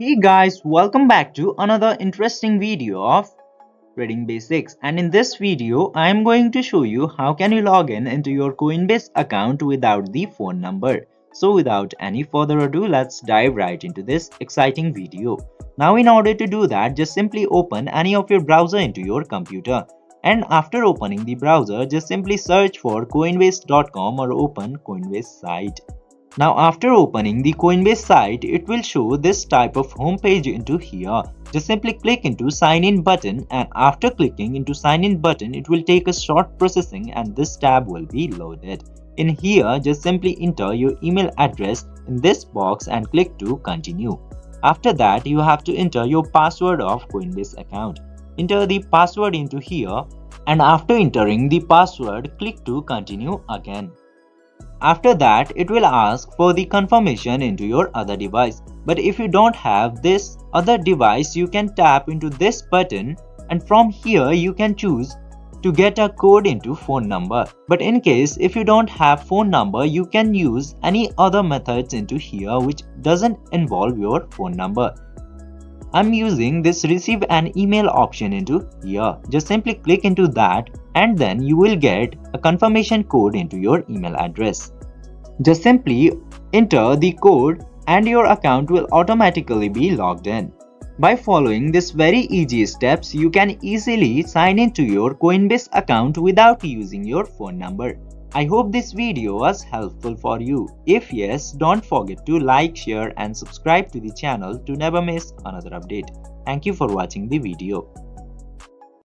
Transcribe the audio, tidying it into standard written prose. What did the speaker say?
Hey guys, welcome back to another interesting video of trading basics, and in this video I am going to show you how can you log in into your Coinbase account without the phone number. So without any further ado, let's dive right into this exciting video. Now in order to do that, just simply open any of your browser into your computer, and after opening the browser just simply search for coinbase.com or open Coinbase site. Now after opening the Coinbase site, it will show this type of homepage into here. Just simply click into sign in button, and after clicking into sign in button, it will take a short processing and this tab will be loaded. In here, just simply enter your email address in this box and click to continue. After that, you have to enter your password of Coinbase account. Enter the password into here, and after entering the password, click to continue again. After that, it will ask for the confirmation into your other device. But if you don't have this other device, you can tap into this button, and from here you can choose to get a code into phone number. But in case if you don't have phone number, you can use any other methods into here which doesn't involve your phone number. I'm using this receive an email option into here. Just simply click into that, and then you will get a confirmation code into your email address. Just simply enter the code and your account will automatically be logged in. By following this very easy steps, you can easily sign into your Coinbase account without using your phone number. I hope this video was helpful for you. If yes, don't forget to like, share and subscribe to the channel to never miss another update. Thank you for watching the video.